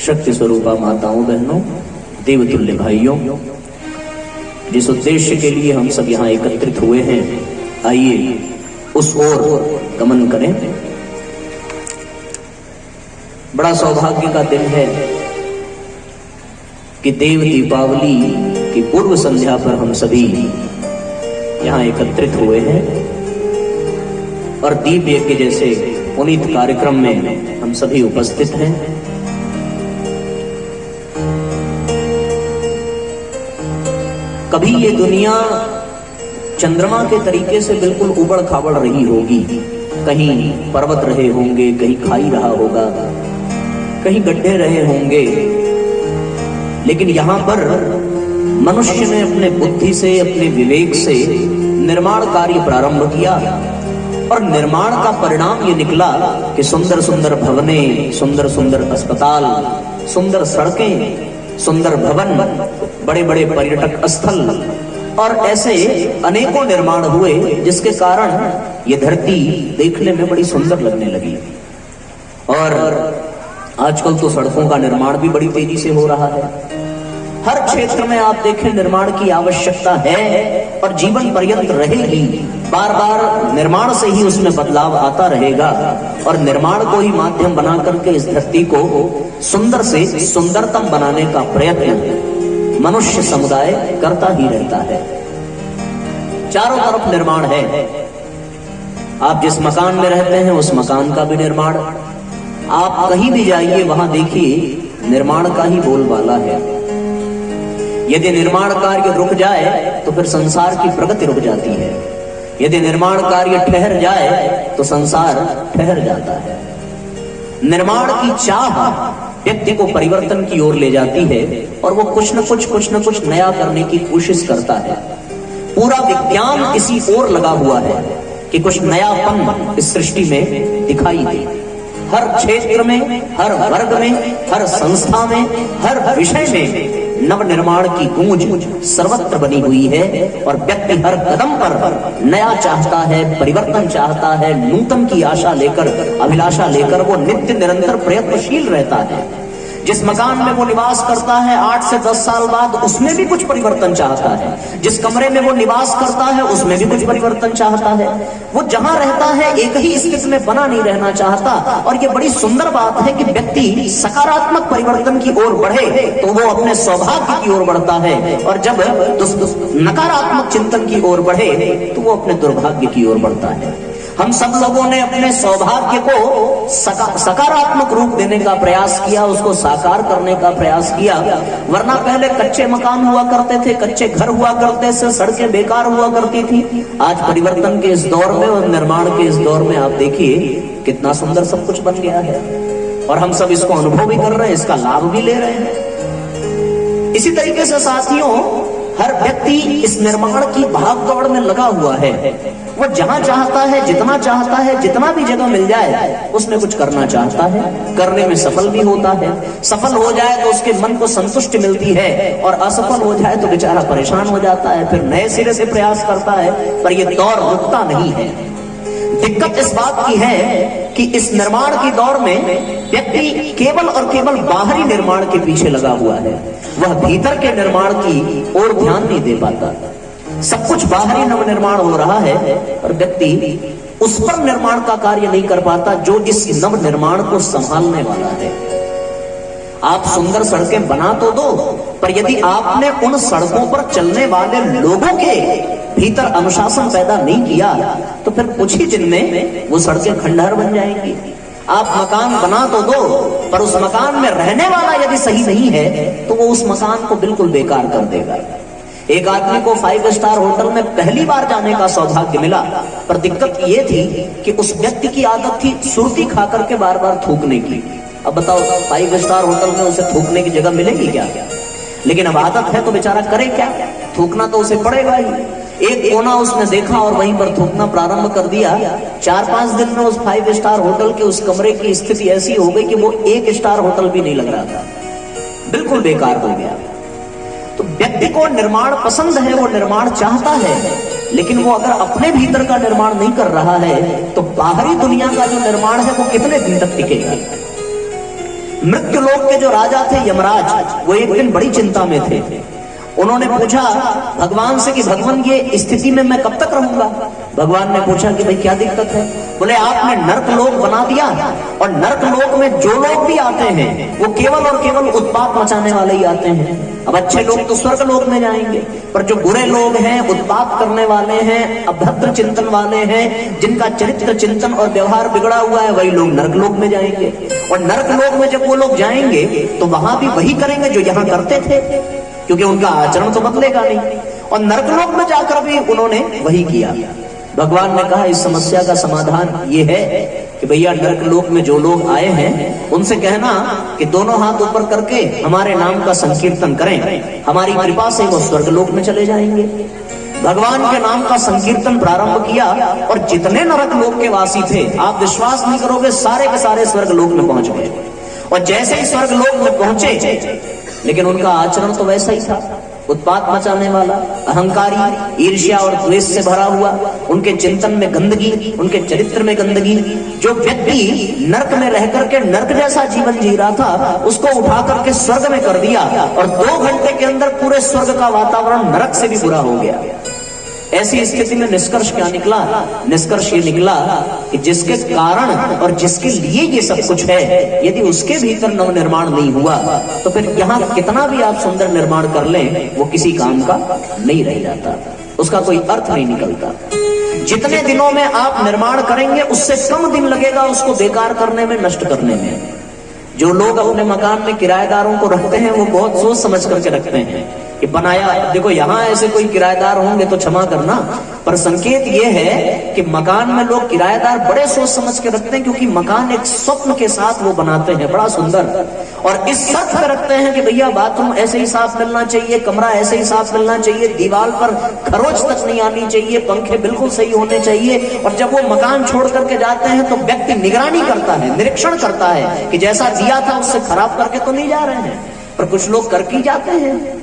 शक्ति स्वरूपा माताओं बहनों, देवतुल्य भाइयों, जिस उद्देश्य के लिए हम सब यहाँ एकत्रित हुए हैं, आइए उस ओर गमन करें। बड़ा सौभाग्य का दिन है कि देव दीपावली की पूर्व संध्या पर हम सभी यहाँ एकत्रित हुए हैं और दीप यज्ञ जैसे पुनीत कार्यक्रम में हम सभी उपस्थित हैं। कभी ये दुनिया चंद्रमा के तरीके से बिल्कुल उबड़ खाबड़ रही होगी, कहीं पर्वत रहे होंगे, कहीं खाई रहा होगा, कहीं गड्ढे रहे होंगे, लेकिन यहां पर मनुष्य ने अपने बुद्धि से, अपने विवेक से निर्माण कार्य प्रारंभ किया और निर्माण का परिणाम ये निकला कि सुंदर सुंदर भवनें, सुंदर सुंदर अस्पताल, सुंदर सड़कें, सुंदर भवन, बड़े बड़े पर्यटक स्थल और ऐसे अनेकों निर्माण हुए, जिसके कारण ये धरती देखने में बड़ी सुंदर लगने लगी। और आजकल तो सड़कों का निर्माण भी बड़ी तेजी से हो रहा है। हर क्षेत्र में आप देखें निर्माण की आवश्यकता है और जीवन पर्यंत रहेगी। बार बार निर्माण से ही उसमें बदलाव आता रहेगा और निर्माण को ही माध्यम बना करके इस धरती को सुंदर से सुंदरतम बनाने का प्रयत्न मनुष्य समुदाय करता ही रहता है। चारों तरफ निर्माण है। आप जिस मकान में रहते हैं उस मकान का भी निर्माण, आप कहीं भी जाइए वहां देखिए निर्माण का ही बोलबाला है। यदि निर्माण कार्य रुक जाए तो फिर संसार की प्रगति रुक जाती है। यदि निर्माण कार्य ठहर जाए तो संसार ठहर जाता है। निर्माण की चाह व्यक्ति को परिवर्तन की ओर ले जाती है और वो कुछ न कुछ नया करने की कोशिश करता है। पूरा विज्ञान इसी ओर लगा हुआ है कि कुछ नयापन इस सृष्टि में दिखाई दे। हर क्षेत्र में, हर वर्ग में, हर संस्था में, हर विषय में नव निर्माण की गूंज सर्वत्र बनी हुई है और व्यक्ति हर कदम पर नया चाहता है, परिवर्तन चाहता है, नूतन की आशा लेकर, अभिलाषा लेकर वो नित्य निरंतर प्रयत्नशील रहता है। जिस मकान में वो निवास करता है 8 से 10 साल बाद उसमें भी कुछ परिवर्तन चाहता है। जिस कमरे में वो निवास करता है उसमें भी कुछ परिवर्तन चाहता है। वो जहां रहता है एक ही स्थिति में बना नहीं रहना चाहता। और ये बड़ी सुंदर बात है कि व्यक्ति सकारात्मक परिवर्तन की ओर बढ़े तो वो अपने सौभाग्य की ओर बढ़ता है और जब नकारात्मक चिंतन की ओर बढ़े तो वो अपने दुर्भाग्य की ओर बढ़ता है। हम सब लोगों ने अपने सौभाग्य को सकारात्मक रूप देने का प्रयास किया, उसको साकार करने का प्रयास किया। वरना पहले कच्चे मकान हुआ करते थे, कच्चे घर हुआ करते थे, सड़कें बेकार हुआ करती थी। आज परिवर्तन के इस दौर में और निर्माण के इस दौर में आप देखिए कितना सुंदर सब कुछ बन गया है और हम सब इसको अनुभव भी कर रहे हैं, इसका लाभ भी ले रहे हैं। इसी तरीके से साथियों, हर व्यक्ति इस निर्माण की भागदौड़ में लगा हुआ है। वो जहां चाहता है, जितना चाहता है, जितना भी जगह मिल जाए उसमें कुछ करना चाहता है, करने में सफल भी होता है। सफल हो जाए तो उसके मन को संतुष्टि मिलती है और असफल हो जाए तो बेचारा परेशान हो जाता है, फिर नए सिरे से प्रयास करता है। पर यह दौर रुकता नहीं है। दिक्कत इस बात की है कि इस निर्माण की दौर में व्यक्ति केवल और केवल बाहरी निर्माण के पीछे लगा हुआ है। वह भीतर के निर्माण की ओर ध्यान नहीं दे पाता। सब कुछ बाहरी नव निर्माण हो रहा है और व्यक्ति उस पर निर्माण का कार्य नहीं कर पाता जो इस नव निर्माण को संभालने वाला है। आप सुंदर सड़कें बना तो दो, पर यदि आपने उन सड़कों पर चलने वाले लोगों के भीतर अनुशासन पैदा नहीं किया तो फिर कुछ ही दिन में वो सड़कें खंडहर बन जाएंगी। आप मकान बना तो दो, पर उस मकान में रहने वाला यदि सही नहीं है तो वो उस मकान को बिल्कुल बेकार कर देगा। एक आदमी को 5 स्टार होटल में पहली बार जाने का सौभाग्य मिला, पर दिक्कत ये थी कि उस व्यक्ति की आदत थी सुर्ती खा करके बार बार थूकने की। अब बताओ 5 स्टार होटल में उसे थूकने की जगह मिलेगी क्या? लेकिन अब आदत है तो बेचारा करे क्या, थूकना तो उसे पड़ेगा ही। एक कोना उसने देखा और वहीं पर थूकना प्रारंभ कर दिया। 4-5 दिन में उस 5 स्टार होटल के उस कमरे की स्थिति ऐसी हो गई कि वो 1 स्टार होटल भी नहीं लग रहा था, बिल्कुल बेकार हो गया। तो व्यक्ति को निर्माण पसंद है, वो निर्माण चाहता है, लेकिन वो अगर अपने भीतर का निर्माण नहीं कर रहा है तो बाहरी दुनिया का जो निर्माण है वो कितने दिन तक टिकेगा। मृत्यु लोक के जो राजा थे यमराज, वो एक दिन बड़ी चिंता में थे। उन्होंने पूछा भगवान से कि भगवान ये स्थिति में मैं कब तक रहूंगा। भगवान ने पूछा कि भाई क्या दिक्कत है। बोले आपने नर्क लोक बना दिया और नर्क लोक में जो लोग भी आते हैं वो केवल और केवल उत्पात मचाने वाले ही आते हैं। अब अच्छे लोग तो स्वर्ग लोक में जाएंगे, पर जो बुरे लोग हैं, उत्पात करने वाले हैं, अभद्र चिंतन वाले हैं, जिनका चरित्र चिंतन और व्यवहार बिगड़ा हुआ है, वही लोग नर्क लोक में जाएंगे। और नर्क लोक में जब वो लोग जाएंगे तो वहां भी वही करेंगे जो यहां करते थे, क्योंकि उनका आचरण तो बदलेगा नहीं। और नरकलोक में जाकर भी उन्होंने वही किया। भगवान ने कहा इस समस्या का समाधान ये है कि भैया नरकलोक में जो लोग आए हैं उनसे कहना कि दोनों हाथ ऊपर करके हमारे नाम का संकीर्तन करें, हमारी कृपा से वो स्वर्गलोक में चले जाएंगे। भगवान के नाम का संकीर्तन प्रारंभ किया और जितने नरक लोक के वासी थे, आप विश्वास नहीं करोगे, सारे के सारे स्वर्गलोक में पहुंच गए। और जैसे ही स्वर्गलोक में पहुंचे, लेकिन उनका आचरण तो वैसा ही था, उत्पात मचाने वाला, अहंकारी, ईर्ष्या और द्वेष से भरा हुआ। उनके चिंतन में गंदगी, उनके चरित्र में गंदगी। जो व्यक्ति नर्क में रह करके नर्क जैसा जीवन जी रहा था, उसको उठा करके स्वर्ग में कर दिया और 2 घंटे के अंदर पूरे स्वर्ग का वातावरण नरक से भी बुरा हो गया। ऐसी स्थिति में निष्कर्ष क्या निकला? निष्कर्ष ये निकला कि जिसके कारण और जिसके लिए ये सब कुछ है, यदि उसके भीतर नव निर्माण नहीं हुआ तो फिर यहाँ कितना भी आप सुंदर निर्माण कर लें, वो किसी काम का नहीं रह जाता, उसका कोई अर्थ नहीं निकलता। जितने दिनों में आप निर्माण करेंगे उससे कम दिन लगेगा उसको बेकार करने में, नष्ट करने में। जो लोग अपने मकान में किराएदारों को रखते हैं वो बहुत सोच समझ करके रखते हैं कि बनाया, देखो यहाँ ऐसे कोई किराएदार होंगे तो क्षमा करना, पर संकेत ये है कि मकान में लोग किराएदार बड़े सोच समझ के रखते हैं, क्योंकि मकान एक स्वप्न के साथ वो बनाते हैं, बड़ा सुंदर, और इस शर्त पे रखते हैं कि भैया बाथरूम ऐसे ही साफ मिलना चाहिए, कमरा ऐसे ही साफ मिलना चाहिए, दीवार पर खरोच तक नहीं आनी चाहिए, पंखे बिल्कुल सही होने चाहिए। और जब वो मकान छोड़ करके जाते हैं तो व्यक्ति निगरानी करता है, निरीक्षण करता है कि जैसा दिया था उससे खराब करके तो नहीं जा रहे हैं, पर कुछ लोग करके ही जाते हैं।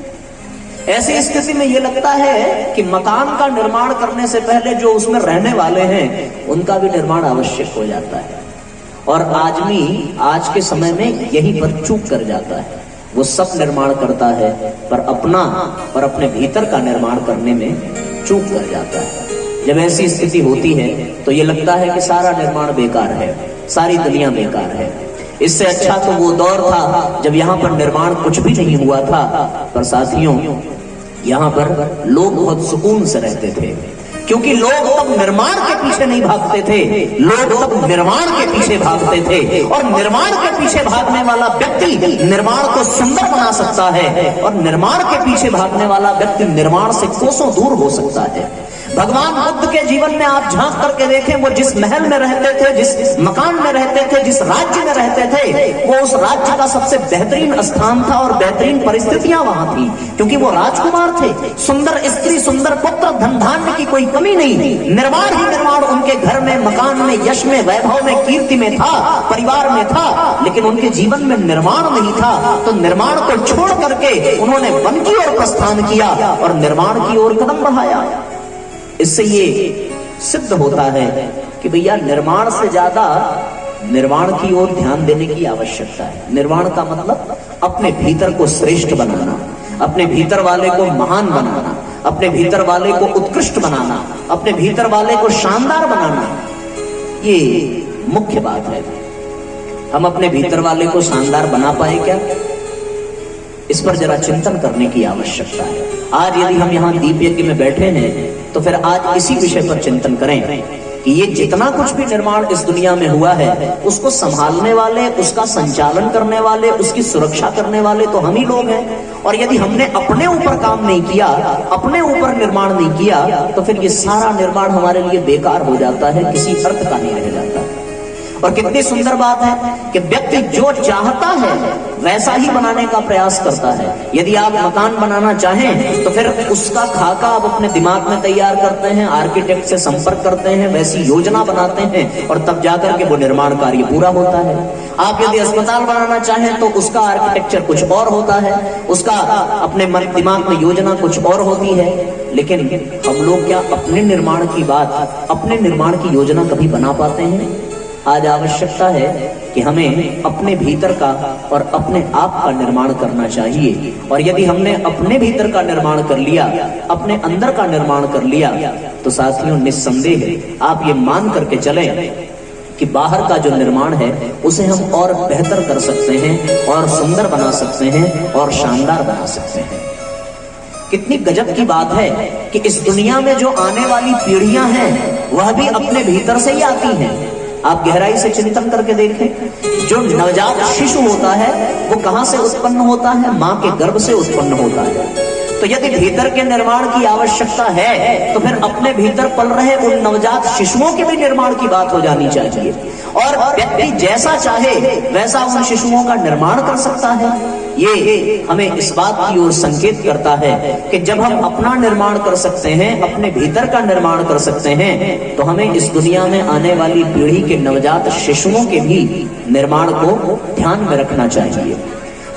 ऐसी स्थिति में ये लगता है कि मकान का निर्माण करने से पहले जो उसमें रहने वाले हैं उनका भी निर्माण आवश्यक हो जाता है। और आदमी आज के समय में यही पर चूक कर जाता है, वो सब निर्माण करता है पर अपना और अपने भीतर का निर्माण करने में चूक कर जाता है। जब ऐसी स्थिति होती है तो ये लगता है कि सारा निर्माण बेकार है, सारी दुनिया बेकार है। इससे अच्छा तो वो दौर था जब यहाँ पर निर्माण कुछ भी नहीं हुआ था, पर साथियों यहाँ पर लोग बहुत सुकून से रहते थे, क्योंकि लोग तब निर्माण के पीछे नहीं भागते थे, लोग तब निर्माण के पीछे भागते थे। और निर्माण के पीछे भागने वाला व्यक्ति निर्माण को सुंदर बना सकता है, और निर्माण के पीछे भागने वाला व्यक्ति निर्माण से कोसों दूर हो सकता है। भगवान बुद्ध के जीवन में आप झांक करके देखें, वो जिस महल में रहते थे, जिस मकान में रहते थे, जिस राज्य में रहते थे, वो उस राज्य का सबसे बेहतरीन स्थान था और बेहतरीन परिस्थितियां वहां थी, क्योंकि वो राजकुमार थे। सुंदर स्त्री, सुंदर पुत्र, धन धान्य की कोई कमी नहीं। निर्माण ही निर्माण उनके घर में, मकान में, यश में, वैभव में, कीर्ति में था, परिवार में था, लेकिन उनके जीवन में निर्माण नहीं था। तो निर्माण को छोड़ करके उन्होंने वन की ओर प्रस्थान किया और निर्माण की ओर कदम बढ़ाया। इससे ये सिद्ध होता है कि भैया निर्माण से ज्यादा निर्माण की ओर ध्यान देने की आवश्यकता है। निर्माण का मतलब अपने भीतर को श्रेष्ठ बनाना, अपने भीतर वाले को महान बनाना, अपने भीतर वाले को उत्कृष्ट बनाना, अपने भीतर वाले को शानदार बनाना, ये मुख्य बात है। हम अपने भीतर वाले को शानदार बना पाए क्या, इस पर जरा चिंतन करने की आवश्यकता है। आज यदि हम यहाँ दीप यज्ञ में बैठे हैं तो फिर आज इसी विषय पर चिंतन करें कि ये जितना कुछ भी निर्माण इस दुनिया में हुआ है, उसको संभालने वाले, उसका संचालन करने वाले, उसकी सुरक्षा करने वाले तो हम ही लोग हैं। और यदि हमने अपने ऊपर काम नहीं किया, अपने ऊपर निर्माण नहीं किया, तो फिर ये सारा निर्माण हमारे लिए बेकार हो जाता है, किसी अर्थ का नहीं रह जाता। और कितनी सुंदर बात है कि व्यक्ति जो चाहता है वैसा ही बनाने का प्रयास करता है। यदि आप मकान बनाना चाहें तो फिर उसका खाका आप अपने दिमाग में तैयार करते हैं, आर्किटेक्ट से संपर्क करते हैं, वैसी योजना बनाते हैं और तब जाकर के वो निर्माण कार्य पूरा होता है। आप यदि अस्पताल बनाना चाहें तो उसका आर्किटेक्चर कुछ और होता है, उसका अपने दिमाग में योजना कुछ और होती है। लेकिन हम लोग क्या अपने निर्माण की बात, अपने निर्माण की योजना कभी बना पाते हैं? आज आवश्यकता है कि कि हमें अपने भीतर का और अपने आप का निर्माण करना चाहिए। और यदि हमने अपने भीतर का निर्माण कर लिया, अपने अंदर का निर्माण कर लिया, तो साथियों निस्संदेह आप ये मान करके चलें कि बाहर का जो निर्माण है उसे हम और बेहतर कर सकते हैं, और सुंदर बना सकते हैं, और शानदार बना सकते हैं। कितनी गजब की बात है कि इस दुनिया में जो आने वाली पीढ़ियां हैं वह भी अपने भीतर से ही आती हैं। आप गहराई से चिंतन करके देखें, जो नवजात शिशु होता है वो कहां से उत्पन्न होता है? मां के गर्भ से उत्पन्न होता है। तो यदि भीतर के निर्माण की आवश्यकता है तो फिर अपने भीतर पल रहे उन नवजात शिशुओं के भी निर्माण की बात हो जानी चाहिए, और व्यक्ति जैसा चाहे वैसा उन शिशुओं का निर्माण कर सकता है। ये हमें इस बात की ओर संकेत करता है कि जब हम अपना निर्माण कर सकते हैं, अपने भीतर का निर्माण कर सकते हैं, तो हमें इस दुनिया में आने वाली पीढ़ी के नवजात शिशुओं के भी निर्माण को ध्यान में रखना चाहिए।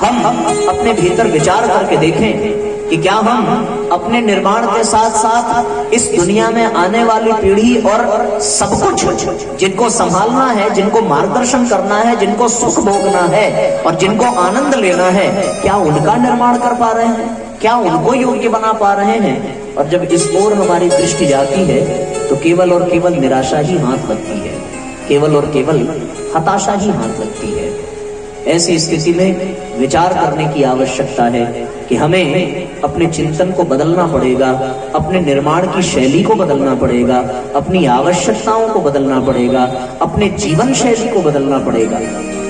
हम अपने भीतर विचार करके देखें कि क्या हम अपने निर्माण के साथ साथ इस दुनिया में आने वाली पीढ़ी और सब कुछ जिनको संभालना है, जिनको मार्गदर्शन करना है, जिनको सुख भोगना है और जिनको आनंद लेना है, क्या उनका निर्माण कर पा रहे हैं? क्या उनको योग्य बना पा रहे हैं? और जब इस ओर हमारी दृष्टि जाती है तो केवल और केवल निराशा ही हाथ लगती है, केवल और केवल हताशा ही हाथ लगती है। ऐसी स्थिति में विचार करने की आवश्यकता है कि हमें अपने चिंतन को बदलना पड़ेगा, अपने निर्माण की शैली को बदलना पड़ेगा, अपनी आवश्यकताओं को बदलना पड़ेगा, अपने जीवन शैली को बदलना पड़ेगा,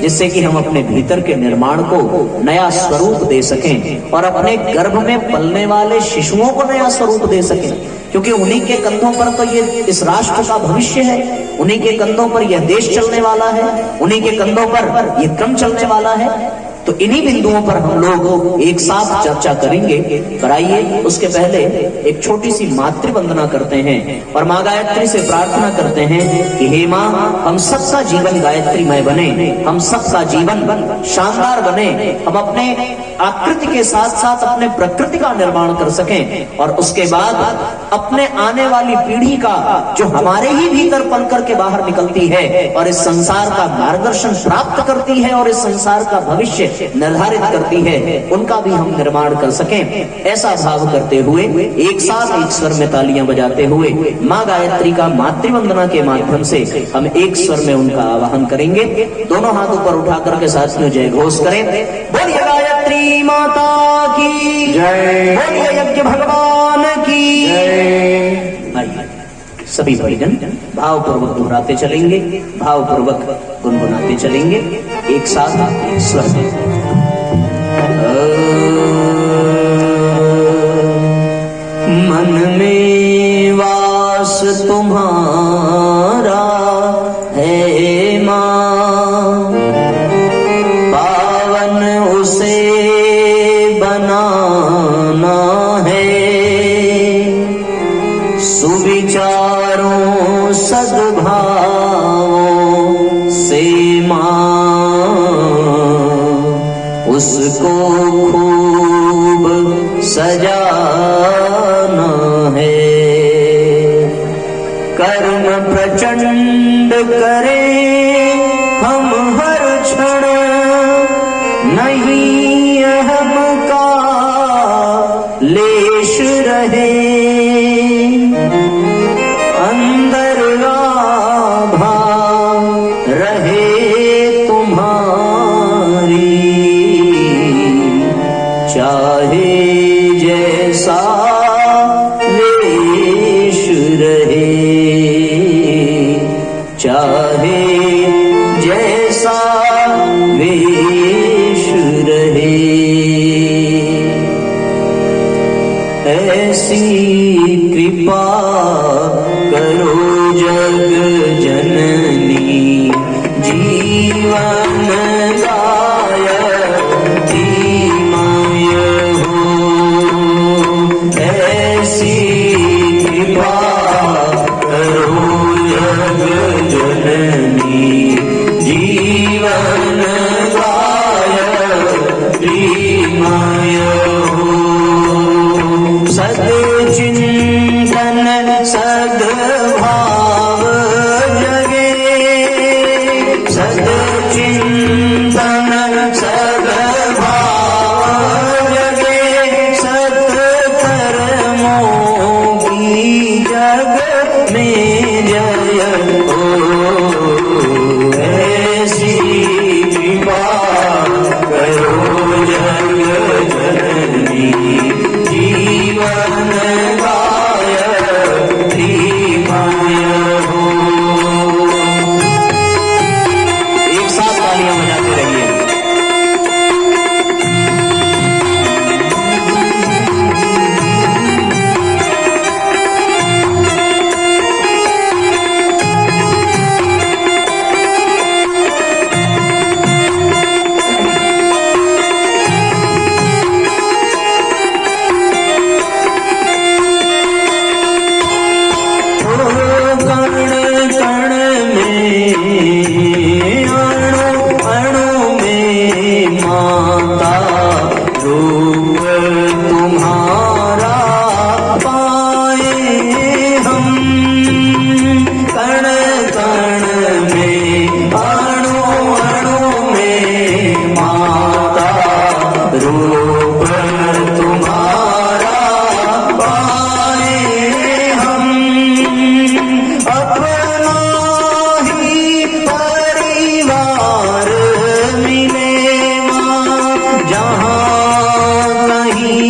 जिससे कि हम अपने भीतर के निर्माण को नया स्वरूप दे सकें और अपने गर्भ में पलने वाले शिशुओं को नया स्वरूप दे सकें। क्योंकि उन्हीं के कंधों पर तो ये इस राष्ट्र का भविष्य है, उन्हीं के कंधों पर यह देश चलने वाला है, उन्हीं के कंधों पर यह क्रम चलने वाला है। तो इन्हीं बिंदुओं पर हम लोग एक साथ चर्चा करेंगे। पर आइए उसके पहले एक छोटी सी मातृ वंदना करते हैं और माँ गायत्री से प्रार्थना करते हैं कि हे माँ, हम सबका जीवन गायत्रीमय बने, हम सबका जीवन शानदार बने, हम अपने आकृति के साथ साथ अपने प्रकृति का निर्माण कर सकें और उसके बाद अपने आने वाली पीढ़ी का जो हमारे ही भीतर पल करके बाहर निकलती है और इस संसार का मार्गदर्शन प्राप्त करती है और इस संसार का भविष्य निर्धारित करती है, उनका भी हम निर्माण कर सकें। ऐसा भाव करते हुए एक साथ एक स्वर में तालियां बजाते हुए माँ गायत्री का मातृवंदना के माध्यम से हम एक स्वर में उनका आवाहन करेंगे। दोनों हाथ ऊपर उठा करके साथियों जय घोष करें। बोलिए गायत्री माता की जय, बोलिए यज्ञ भगवान की जय। सभी परिजन भावपूर्वक दोहराते चलेंगे, भावपूर्वक गुनगुनाते चलेंगे एक साथ स्वर में। मन में वास तुम्हारा है माँ, पावन उसे बनाना है, सुविचारों सद्भावों से माँ उसको खूब सजाना है। कर्म प्रचंड करे हम हर क्षण, नहीं अहम का लेश रहे, अंदर आभा रहे तुम्हारी, चाहे जैसा वेश रहे, चाहे जैसा वेश रहे। ऐसी कृपा करो जग जननी, जीवन गायत्रीमय हो, माता रूप तुम्हारा पाए हम, कण कण में अणु अणु में माता रूप तुम्हारा पाए हम। अपना ही परिवार मिले मां, जहाँ कहीं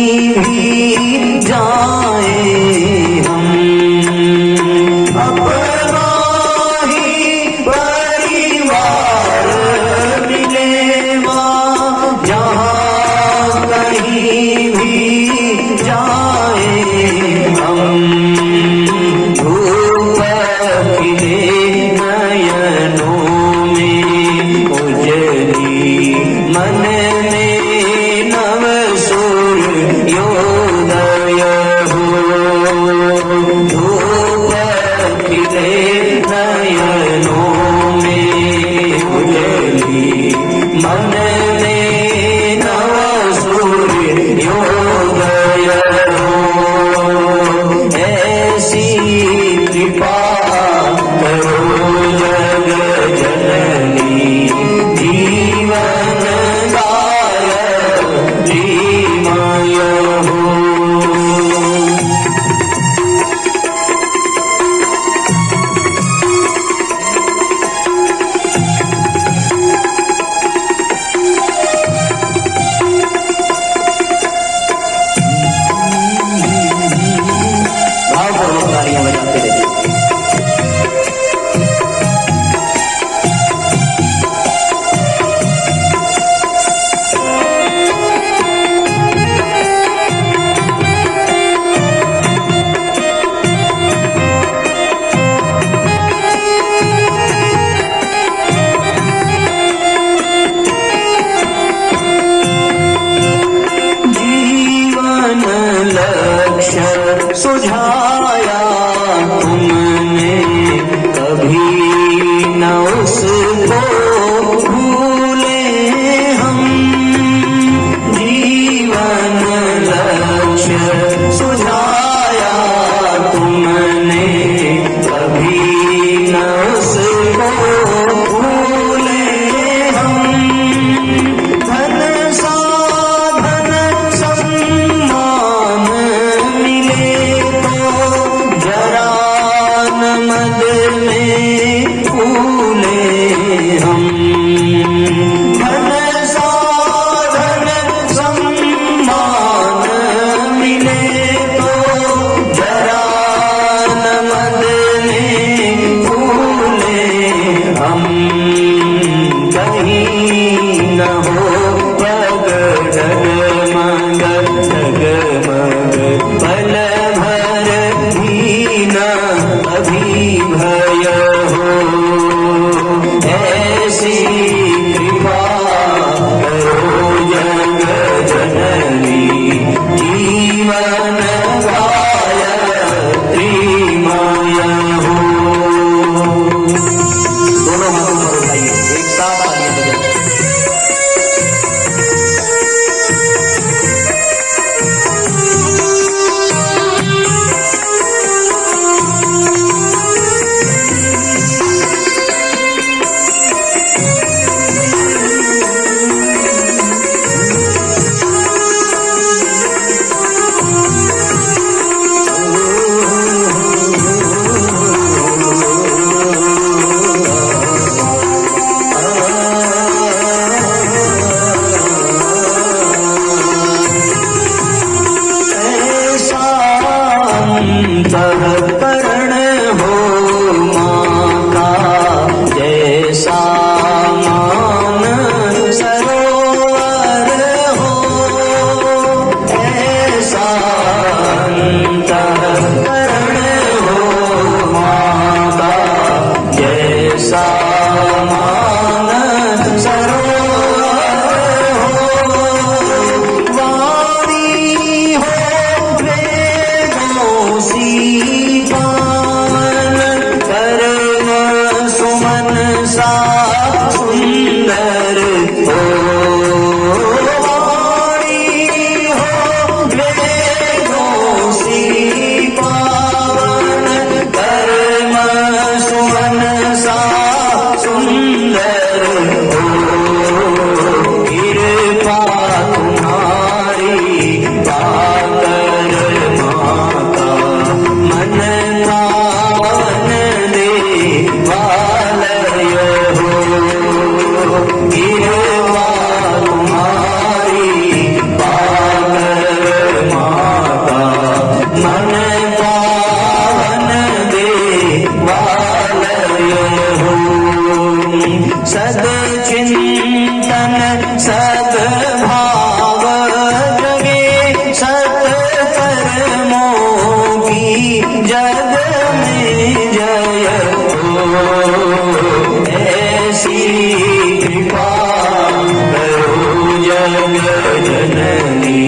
जननी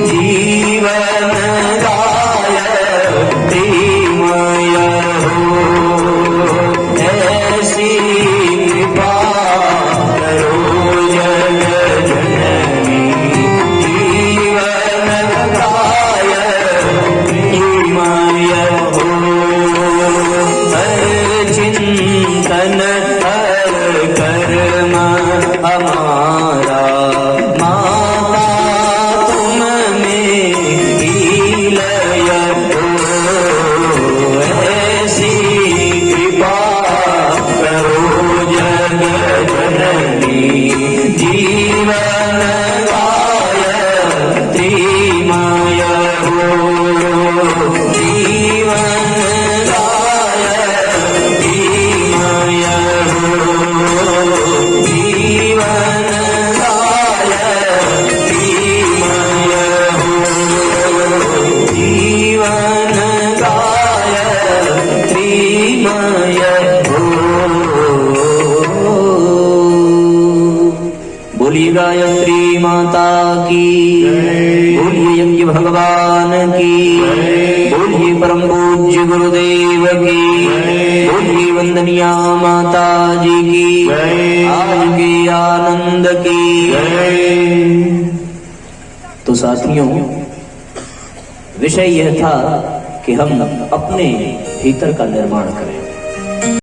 जीवन गायत्री माया हो, ऐसी कृपा करो जग जननी जीवन गायत्री माया हो। हर चिंतन हर कर्म हमारा माता तुम में ही लय हो, ऐसी कृपा करो जग जननी जीवन गायत्री माया हो, जीवन गायत्री माया हो, जीवन गायत्री माया हो, जीवन गायत्री माया हो। बोलिए गायत्री माता की, बोलिए यज्ञ भगवान की, बोलिए परम पूज्य गुरुदेव की, बोलिए वंदनिया माता जी की, आज के आनंद की। तो साथियों, विषय यह था कि हम अपने भीतर का निर्माण करें।